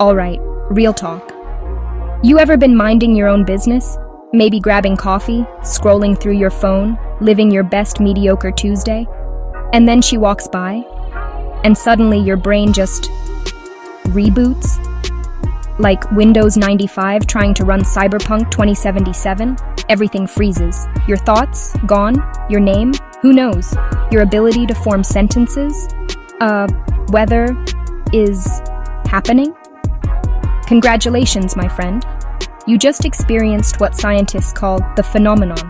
Alright, real talk. You ever been minding your own business? Maybe grabbing coffee, scrolling through your phone, living your best mediocre Tuesday? And then she walks by, and suddenly your brain just reboots? Like Windows 95 trying to run Cyberpunk 2077? Everything freezes. Your thoughts? Gone? Your name? Who knows? Your ability to form sentences? Weather is happening? Congratulations, my friend. You just experienced what scientists call the phenomenon,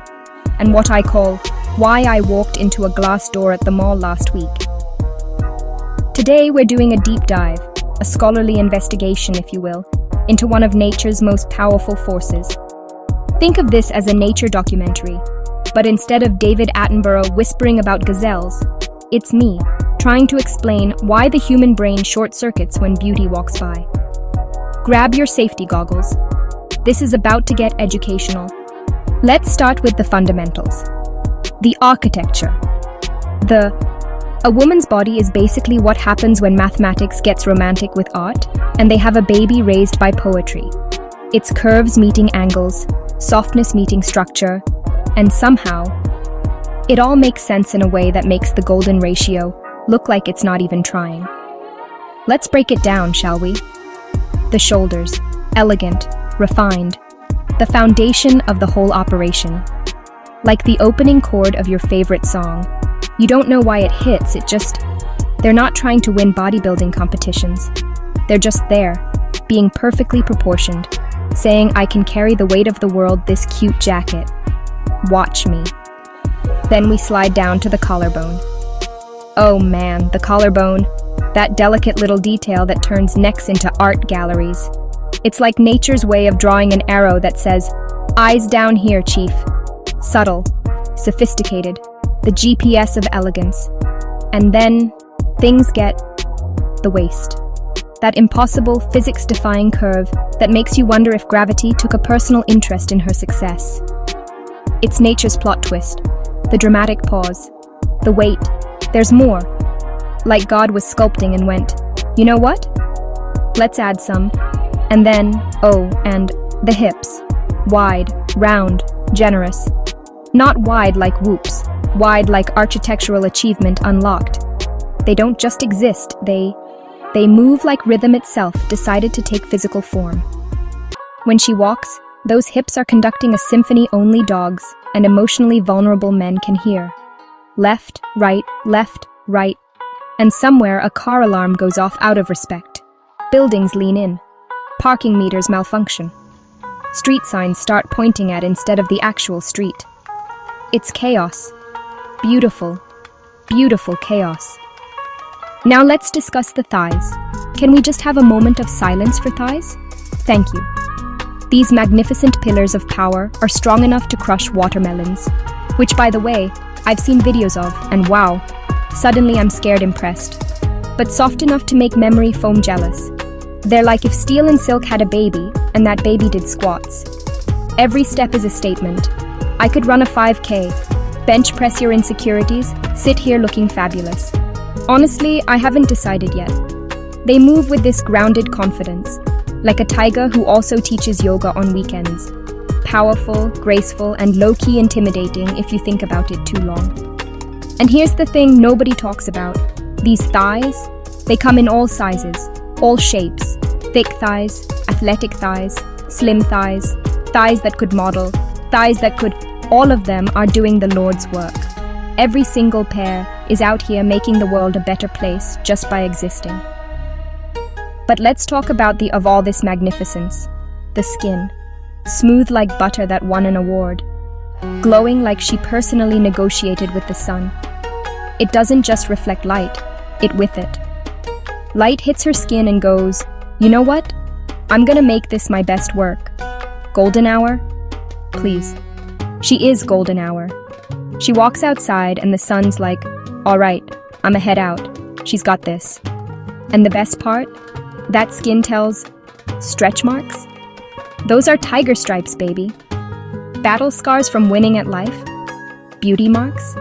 and what I call why I walked into a glass door at the mall last week. Today we're doing a deep dive, a scholarly investigation, if you will, into one of nature's most powerful forces. Think of this as a nature documentary, but instead of David Attenborough whispering about gazelles, it's me, trying to explain why the human brain short-circuits when beauty walks by. Grab your safety goggles. This is about to get educational. Let's start with the fundamentals. The architecture. A woman's body is basically what happens when mathematics gets romantic with art, and they have a baby raised by poetry. It's curves meeting angles, softness meeting structure, and somehow, it all makes sense in a way that makes the golden ratio look like it's not even trying. Let's break it down, shall we? The shoulders, elegant, refined, the foundation of the whole operation. Like the opening chord of your favorite song. You don't know why it hits, they're not trying to win bodybuilding competitions. They're just there, being perfectly proportioned, saying, I can carry the weight of the world this cute jacket. Watch me. Then we slide down to the collarbone. Oh man, the collarbone. That delicate little detail that turns necks into art galleries. It's like nature's way of drawing an arrow that says, eyes down here, chief. Subtle, sophisticated, the GPS of elegance. And then, things get the waist. That impossible, physics-defying curve that makes you wonder if gravity took a personal interest in her success. It's nature's plot twist, the dramatic pause, the wait. There's more. Like God was sculpting and went, you know what? Let's add some. And then, and the hips. Wide, round, generous. Not wide like whoops, wide like architectural achievement unlocked. They don't just exist, they move like rhythm itself decided to take physical form. When she walks, those hips are conducting a symphony only dogs and emotionally vulnerable men can hear. Left, right, and somewhere a car alarm goes off out of respect. Buildings lean in. Parking meters malfunction. Street signs start pointing at instead of the actual street. It's chaos. Beautiful, beautiful chaos. Now let's discuss the thighs. Can we just have a moment of silence for thighs? Thank you. These magnificent pillars of power are strong enough to crush watermelons, which, by the way, I've seen videos of, and wow, suddenly I'm scared impressed. But soft enough to make memory foam jealous. They're like if steel and silk had a baby, and that baby did squats. Every step is a statement. I could run a 5K, bench press your insecurities, sit here looking fabulous. Honestly, I haven't decided yet. They move with this grounded confidence, like a tiger who also teaches yoga on weekends. Powerful, graceful, and low-key intimidating if you think about it too long. And here's the thing nobody talks about. These thighs, they come in all sizes, all shapes. Thick thighs, athletic thighs, slim thighs, thighs that could model, thighs that could, all of them are doing the Lord's work. Every single pair is out here making the world a better place just by existing. But let's talk about of all this magnificence. The skin. Smooth like butter that won an award. Glowing like she personally negotiated with the sun. It doesn't just reflect light, it with it. Light hits her skin and goes, you know what? I'm gonna make this my best work. Golden hour? Please. She is golden hour. She walks outside and the sun's like, all right, I'ma head out. She's got this. And the best part? That skin tells stretch marks? Those are tiger stripes, baby. Battle scars from winning at life? Beauty marks?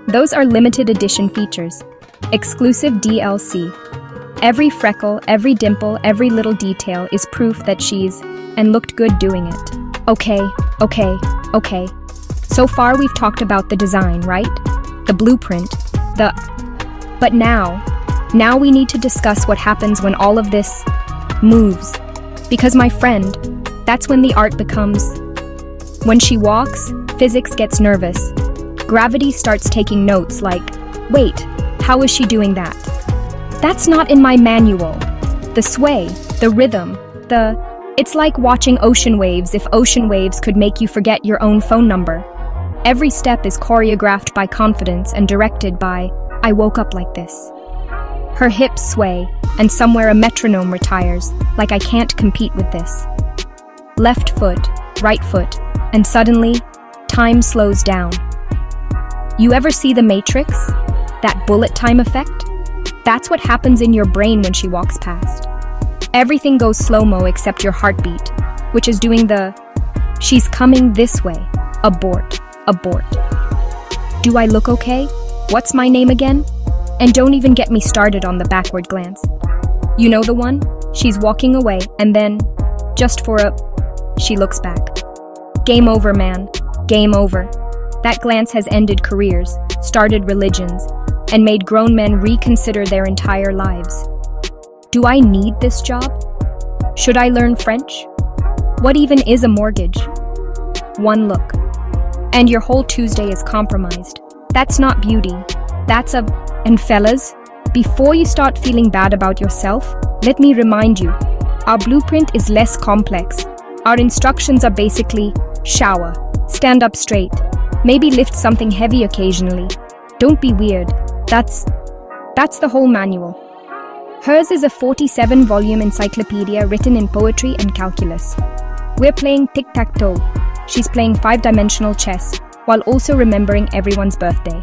Those are limited edition features. Exclusive DLC. Every freckle, every dimple, every little detail is proof that she's and looked good doing it. Okay. So far we've talked about the design, right? The blueprint, But now we need to discuss what happens when all of this moves. Because my friend, that's when the art becomes. When she walks, physics gets nervous. Gravity starts taking notes like, wait, how is she doing that? That's not in my manual. The sway, the rhythm, It's like watching ocean waves if ocean waves could make you forget your own phone number. Every step is choreographed by confidence and directed by, I woke up like this. Her hips sway, and somewhere a metronome retires, like I can't compete with this. Left foot, right foot, and suddenly, time slows down. You ever see The Matrix? That bullet time effect? That's what happens in your brain when she walks past. Everything goes slow-mo except your heartbeat, which is doing the, she's coming this way, abort. Do I look okay? What's my name again? And don't even get me started on the backward glance. You know the one? She's walking away, and then, she looks back. Game over, man. Game over. That glance has ended careers, started religions, and made grown men reconsider their entire lives. Do I need this job? Should I learn French? What even is a mortgage? One look, and your whole Tuesday is compromised. That's not beauty. And fellas, before you start feeling bad about yourself, let me remind you, our blueprint is less complex. Our instructions are basically shower, stand up straight, maybe lift something heavy occasionally. Don't be weird. That's the whole manual. Hers is a 47-volume encyclopedia written in poetry and calculus. We're playing tic-tac-toe. She's playing 5-dimensional chess, while also remembering everyone's birthday.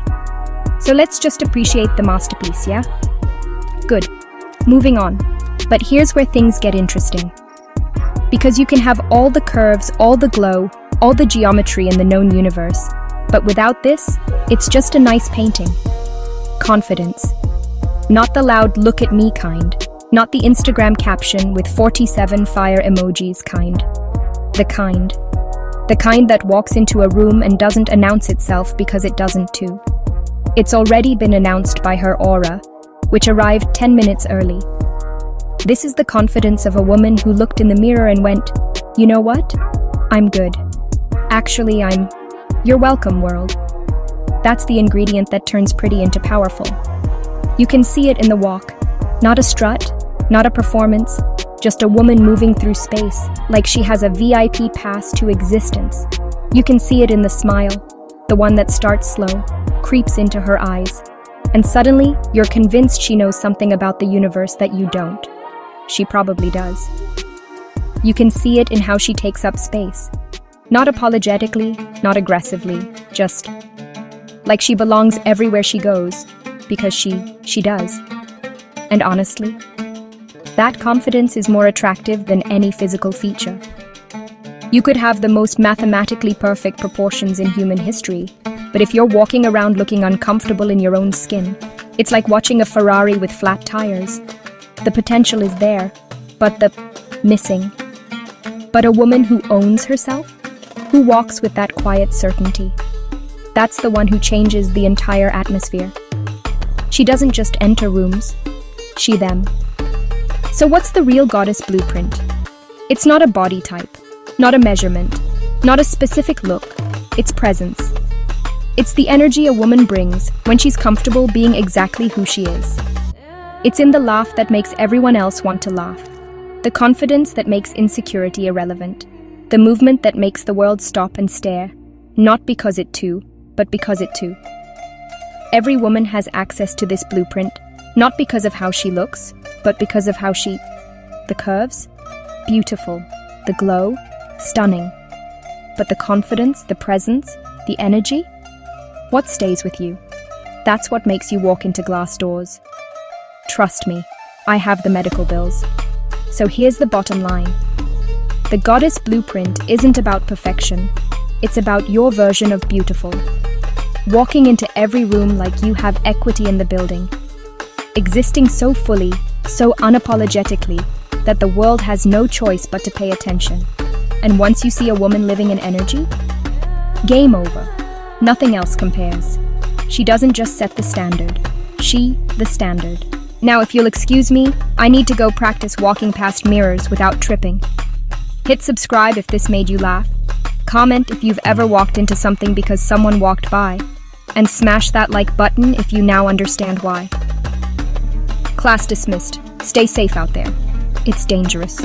So let's just appreciate the masterpiece, yeah? Good. Moving on. But here's where things get interesting. Because you can have all the curves, all the glow, all the geometry in the known universe. But without this, it's just a nice painting. Confidence. Not the loud look at me kind. Not the Instagram caption with 47 fire emojis kind. The kind that walks into a room and doesn't announce itself because it doesn't too. It's already been announced by her aura, which arrived 10 minutes early. This is the confidence of a woman who looked in the mirror and went, you know what? I'm good. Actually, you're welcome, world. That's the ingredient that turns pretty into powerful. You can see it in the walk. Not a strut, not a performance, just a woman moving through space, like she has a VIP pass to existence. You can see it in the smile, the one that starts slow, creeps into her eyes, and suddenly you're convinced she knows something about the universe that you don't. She probably does. You can see it in how she takes up space. Not apologetically, not aggressively, just like she belongs everywhere she goes, because she does. And honestly, that confidence is more attractive than any physical feature. You could have the most mathematically perfect proportions in human history, but if you're walking around looking uncomfortable in your own skin, it's like watching a Ferrari with flat tires. The potential is there, but the missing. But a woman who owns herself, who walks with that quiet certainty, that's the one who changes the entire atmosphere. She doesn't just enter rooms, she them. So what's the real goddess blueprint? It's not a body type, not a measurement, not a specific look, it's presence. It's the energy a woman brings when she's comfortable being exactly who she is. It's in the laugh that makes everyone else want to laugh, the confidence that makes insecurity irrelevant, the movement that makes the world stop and stare, not because it too, but because it too. Every woman has access to this blueprint, not because of how she looks, but because of how the curves, beautiful, the glow, stunning. But the confidence, the presence, the energy, what stays with you? That's what makes you walk into glass doors. Trust me, I have the medical bills. So here's the bottom line. The goddess blueprint isn't about perfection. It's about your version of beautiful. Walking into every room like you have equity in the building. Existing so fully so unapologetically that the world has no choice but to pay attention. And once you see a woman living in energy, game over. Nothing else compares. She doesn't just set the standard, she the standard. Now, if you'll excuse me, I need to go practice walking past mirrors without tripping. Hit subscribe if this made you laugh. Comment if you've ever walked into something because someone walked by. And smash that like button if you now understand why. Class dismissed. Stay safe out there. It's dangerous.